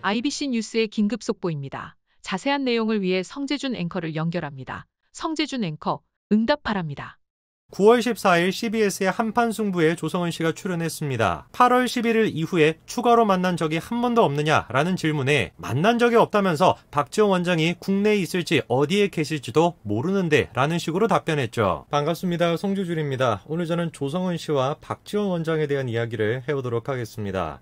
IBC 뉴스의 긴급 속보입니다. 자세한 내용을 위해 성재준 앵커를 연결합니다. 성재준 앵커, 응답하랍니다. 9월 14일 CBS의 한판 승부에 조성은 씨가 출연했습니다. 8월 11일 이후에 추가로 만난 적이 한 번도 없느냐라는 질문에 만난 적이 없다면서 박지원 원장이 국내에 있을지 어디에 계실지도 모르는데 라는 식으로 답변했죠. 반갑습니다. 송주준입니다. 오늘 저는 조성은 씨와 박지원 원장에 대한 이야기를 해보도록 하겠습니다.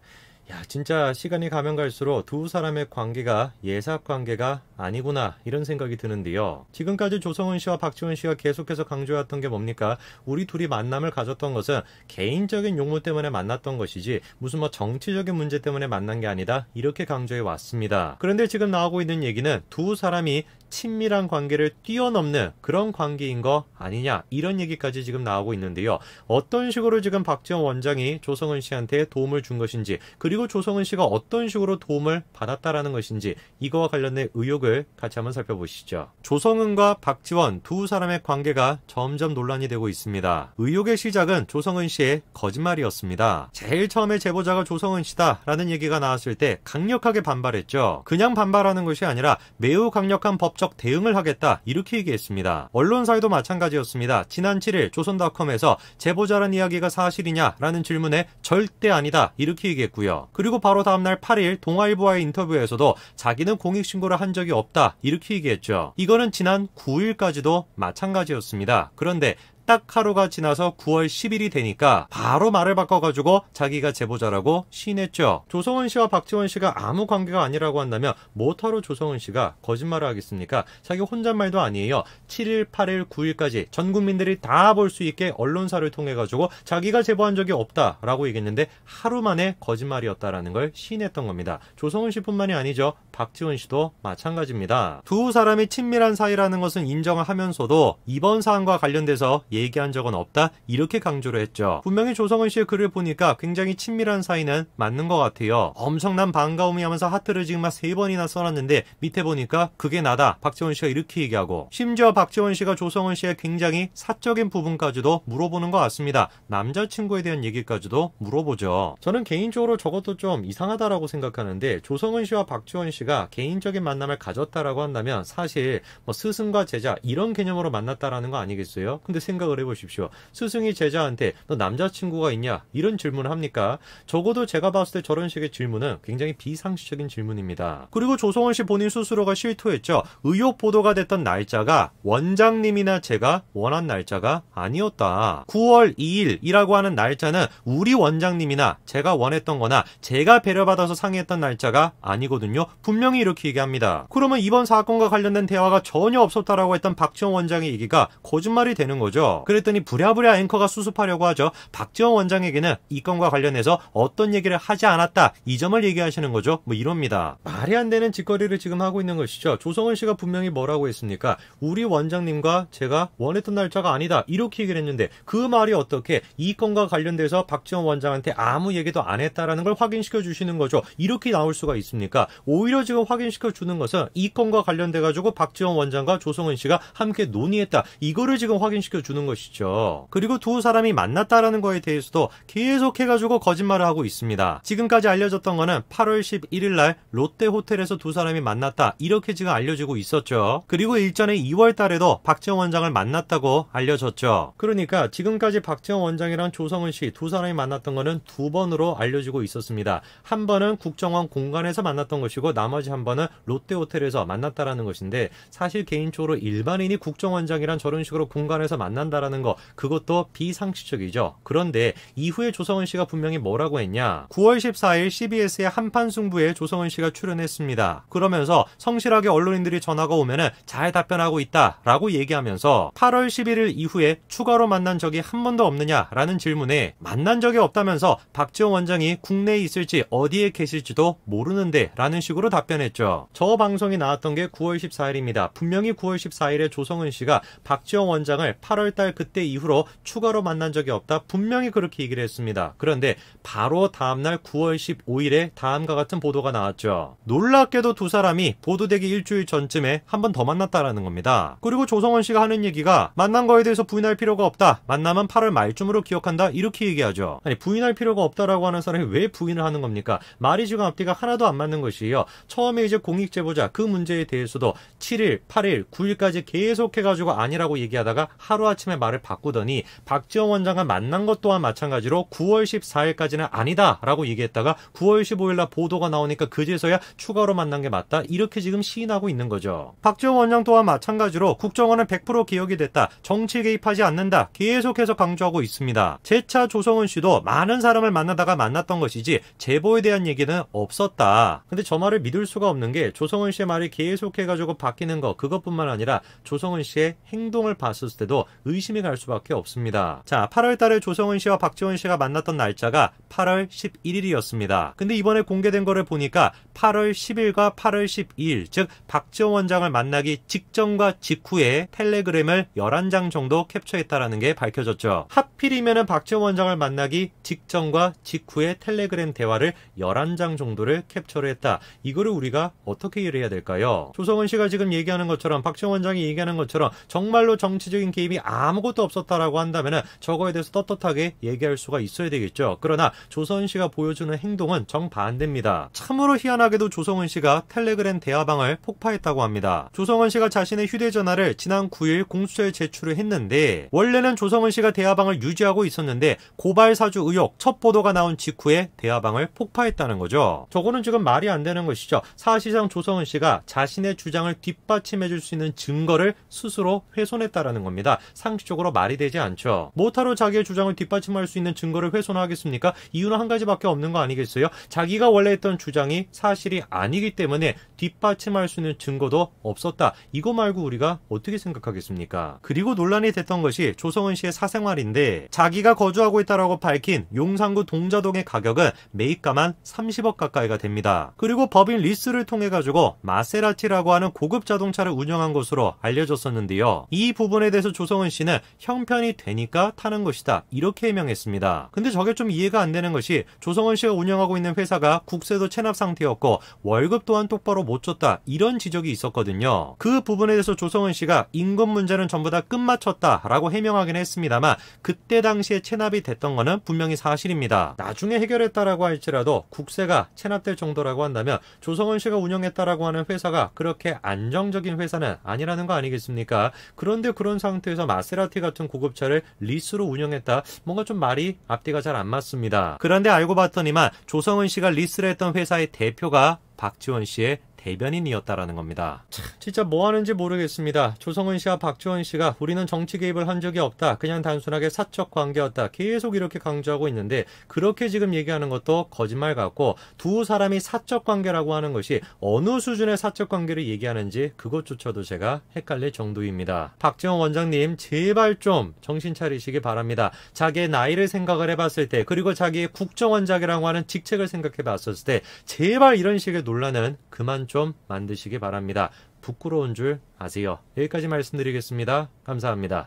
야, 진짜 시간이 가면 갈수록 두 사람의 관계가 예사관계가 아니구나 이런 생각이 드는데요. 지금까지 조성은 씨와 박지원 씨가 계속해서 강조해왔던 게 뭡니까? 우리 둘이 만남을 가졌던 것은 개인적인 용무 때문에 만났던 것이지 무슨 정치적인 문제 때문에 만난 게 아니다 이렇게 강조해 왔습니다. 그런데 지금 나오고 있는 얘기는 두 사람이 친밀한 관계를 뛰어넘는 그런 관계인 거 아니냐 이런 얘기까지 지금 나오고 있는데요. 어떤 식으로 지금 박지원 원장이 조성은 씨한테 도움을 준 것인지 그리고 조성은 씨가 어떤 식으로 도움을 받았다라는 것인지 이거와 관련된 의혹을 같이 한번 살펴보시죠. 조성은과 박지원 두 사람의 관계가 점점 논란이 되고 있습니다. 의혹의 시작은 조성은 씨의 거짓말이었습니다. 제일 처음에 제보자가 조성은 씨다 라는 얘기가 나왔을 때 강력하게 반발했죠. 그냥 반발하는 것이 아니라 매우 강력한 법적 대응을 하겠다 이렇게 얘기했습니다. 언론사에도 마찬가지였습니다. 지난 7일 조선닷컴에서 제보자란 이야기가 사실이냐 라는 질문에 절대 아니다 이렇게 얘기했고요. 그리고 바로 다음날 8일 동아일보와의 인터뷰에서도 자기는 공익신고를 한 적이 없다 이렇게 얘기했죠. 이거는 지난 9일까지도 마찬가지였습니다. 그런데 딱 하루가 지나서 9월 10일이 되니까 바로 말을 바꿔가지고 자기가 제보자라고 시인했죠. 조성은 씨와 박지원 씨가 아무 관계가 아니라고 한다면 뭐하러 조성은 씨가 거짓말을 하겠습니까? 자기 혼잣말도 아니에요. 7일, 8일, 9일까지 전 국민들이 다 볼 수 있게 언론사를 통해가지고 자기가 제보한 적이 없다라고 얘기했는데 하루 만에 거짓말이었다라는 걸 시인했던 겁니다. 조성은 씨뿐만이 아니죠. 박지원 씨도 마찬가지입니다. 두 사람이 친밀한 사이라는 것은 인정을 하면서도 이번 사안과 관련돼서 얘기한 적은 없다 이렇게 강조를 했죠. 분명히 조성은 씨의 글을 보니까 굉장히 친밀한 사이는 맞는 것 같아요. 엄청난 반가움이 하면서 하트를 지금 3번이나 써놨는데 밑에 보니까 그게 나다 박지원 씨가 이렇게 얘기하고 심지어 박지원 씨가 조성은 씨의 굉장히 사적인 부분까지도 물어보는 것 같습니다. 남자친구에 대한 얘기까지도 물어보죠. 저는 개인적으로 저것도 좀 이상하다라고 생각하는데 조성은 씨와 박지원 씨가 개인적인 만남을 가졌다라고 한다면 사실 스승과 제자 이런 개념으로 만났다라는 거 아니겠어요? 근데 생각을 해보십시오. 스승이 제자한테 너 남자친구가 있냐? 이런 질문을 합니까? 적어도 제가 봤을 때 저런 식의 질문은 굉장히 비상식적인 질문입니다. 그리고 조성은 씨 본인 스스로가 실토했죠. 의혹 보도가 됐던 날짜가 원장님이나 제가 원한 날짜가 아니었다. 9월 2일이라고 하는 날짜는 우리 원장님이나 제가 원했던 거나 제가 배려받아서 상의했던 날짜가 아니거든요. 분명히 이렇게 얘기합니다. 그러면 이번 사건과 관련된 대화가 전혀 없었다라고 했던 박지원 원장의 얘기가 거짓말이 되는 거죠. 그랬더니 부랴부랴 앵커가 수습하려고 하죠. 박지원 원장에게는 이 건과 관련해서 어떤 얘기를 하지 않았다 이 점을 얘기하시는 거죠. 이럽니다. 말이 안 되는 짓거리를 지금 하고 있는 것이죠. 조성은 씨가 분명히 뭐라고 했습니까? 우리 원장님과 제가 원했던 날짜가 아니다 이렇게 얘기를 했는데 그 말이 어떻게 이 건과 관련돼서 박지원 원장한테 아무 얘기도 안 했다라는 걸 확인시켜 주시는 거죠. 이렇게 나올 수가 있습니까? 오히려 지금 확인시켜 주는 것은 이 건과 관련돼 가지고 박지원 원장과 조성은 씨가 함께 논의했다 이거를 지금 확인시켜 주는 것이죠. 그리고 두 사람이 만났다라는 거에 대해서도 계속해가지고 거짓말을 하고 있습니다. 지금까지 알려졌던 거는 8월 11일 날 롯데호텔에서 두 사람이 만났다 이렇게 지금 알려지고 있었죠. 그리고 일전에 2월 달에도 박지원 원장을 만났다고 알려졌죠. 그러니까 지금까지 박지원 원장이랑 조성은 씨 두 사람이 만났던 거는 두 번으로 알려지고 있었습니다. 한 번은 국정원 공간에서 만났던 것이고 나머지 한 번은 롯데호텔에서 만났다라는 것인데 사실 개인적으로 일반인이 국정원장이랑 저런 식으로 공간에서 만난다라는 거 그것도 비상식적이죠. 그런데 이후에 조성은 씨가 분명히 뭐라고 했냐? 9월 14일 CBS의 한판 승부에 조성은 씨가 출연했습니다. 그러면서 성실하게 언론인들이 전화가 오면은 잘 답변하고 있다라고 얘기하면서 8월 11일 이후에 추가로 만난 적이 한 번도 없느냐라는 질문에 만난 적이 없다면서 박지원 원장이 국내에 있을지 어디에 계실지도 모르는데 라는 식으로 답변했죠. 저 방송이 나왔던 게 9월 14일입니다. 분명히 9월 14일에 조성은 씨가 박지원 원장을 8월 달 달 그때 이후로 추가로 만난 적이 없다. 분명히 그렇게 얘기를 했습니다. 그런데 바로 다음날 9월 15일에 다음과 같은 보도가 나왔죠. 놀랍게도 두 사람이 보도되기 일주일 전쯤에 한 번 더 만났다라는 겁니다. 그리고 조성원 씨가 하는 얘기가 만난 거에 대해서 부인할 필요가 없다. 만남은 8월 말쯤으로 기억한다. 이렇게 얘기하죠. 아니 부인할 필요가 없다라고 하는 사람이 왜 부인을 하는 겁니까? 말이 지금 앞뒤가 하나도 안 맞는 것이에요. 처음에 이제 공익제보자 그 문제에 대해서도 7일, 8일, 9일까지 계속해가지고 아니라고 얘기하다가 하루아침에 말을 바꾸더니 박지원 원장과 만난 것 또한 마찬가지로 9월 14일까지는 아니다 라고 얘기했다가 9월 15일 날 보도가 나오니까 그제서야 추가로 만난 게 맞다. 이렇게 지금 시인하고 있는 거죠. 박지원 원장 또한 마찬가지로 국정원은 100% 개혁이 됐다. 정치 개입하지 않는다. 계속해서 강조하고 있습니다. 재차 조성은 씨도 많은 사람을 만나다가 만났던 것이지 제보에 대한 얘기는 없었다. 근데 저 말을 믿을 수가 없는 게 조성은 씨의 말이 계속해가지고 바뀌는 거 그것뿐만 아니라 조성은 씨의 행동을 봤을 때도 의심이 갈 수밖에 없습니다. 자, 8월 달에 조성은 씨와 박지원 씨가 만났던 날짜가 8월 11일이었습니다. 근데 이번에 공개된 거를 보니까 8월 10일과 8월 12일, 즉 박지원 원장을 만나기 직전과 직후에 텔레그램을 11장 정도 캡처했다라는 게 밝혀졌죠. 하필이면은 박지원 원장을 만나기 직전과 직후에 텔레그램 대화를 11장 정도를 캡처를 했다. 이거를 우리가 어떻게 이해해야 될까요? 조성은 씨가 지금 얘기하는 것처럼 박지원 원장이 얘기하는 것처럼 정말로 정치적인 개입이 아무것도 없었다라고 한다면은 저거에 대해서 떳떳하게 얘기할 수가 있어야 되겠죠. 그러나 조성은 씨가 보여주는 행동은 정반대입니다. 참으로 희한하게도 조성은 씨가 텔레그램 대화방을 폭파했다고 합니다. 조성은 씨가 자신의 휴대전화를 지난 9일 공수처에 제출을 했는데 원래는 조성은 씨가 대화방을 유지하고 있었는데 고발 사주 의혹 첫 보도가 나온 직후에 대화방을 폭파했다는 거죠. 저거는 지금 말이 안 되는 것이죠. 사실상 조성은 씨가 자신의 주장을 뒷받침해줄 수 있는 증거를 스스로 훼손했다라는 겁니다. 상식적으로 말이 되지 않죠. 뭐하러 자기의 주장을 뒷받침할 수 있는 증거를 훼손하겠습니까? 이유는 한 가지밖에 없는 거 아니겠어요? 자기가 원래 했던 주장이 사실이 아니기 때문에 뒷받침할 수 있는 증거도 없었다. 이거 말고 우리가 어떻게 생각하겠습니까? 그리고 논란이 됐던 것이 조성은 씨의 사생활인데 자기가 거주하고 있다라고 밝힌 용산구 동자동의 가격은 매입가만 30억 가까이가 됩니다. 그리고 법인 리스를 통해 가지고 마세라티라고 하는 고급 자동차를 운영한 것으로 알려졌었는데요. 이 부분에 대해서 조성은 씨는 형편이 되니까 타는 것이다. 이렇게 해명했습니다. 근데 저게 좀 이해가 안 되는 것이 조성은 씨가 운영하고 있는 회사가 국세도 체납 상태였고 월급 또한 똑바로 못 줬다. 이런 지적이 있었거든요. 그 부분에 대해서 조성은 씨가 임금 문제는 전부 다 끝마쳤다라고 해명하긴 했습니다만 그때 당시에 체납이 됐던 거는 분명히 사실입니다. 나중에 해결했다라고 할지라도 국세가 체납될 정도라고 한다면 조성은 씨가 운영했다라고 하는 회사가 그렇게 안정적인 회사는 아니라는 거 아니겠습니까? 그런데 그런 상태에서 마세라티 같은 고급차를 리스로 운영했다. 뭔가 좀 말이 앞뒤가 잘 안 맞습니다. 그런데 알고 봤더니만 조성은 씨가 리스를 했던 회사의 대표가 박지원 씨의 대변인이었다라는 겁니다. 진짜 뭐 하는지 모르겠습니다. 조성은 씨와 박지원 씨가 우리는 정치 개입을 한 적이 없다. 그냥 단순하게 사적 관계였다. 계속 이렇게 강조하고 있는데 그렇게 지금 얘기하는 것도 거짓말 같고 두 사람이 사적 관계라고 하는 것이 어느 수준의 사적 관계를 얘기하는지 그것조차도 제가 헷갈릴 정도입니다. 박지원 원장님 제발 좀 정신 차리시기 바랍니다. 자기의 나이를 생각을 해봤을 때 그리고 자기의 국정원장이라고 하는 직책을 생각해 봤을 때 제발 이런 식의 논란은 그만 좀 만드시기 바랍니다. 부끄러운 줄 아세요. 여기까지 말씀드리겠습니다. 감사합니다.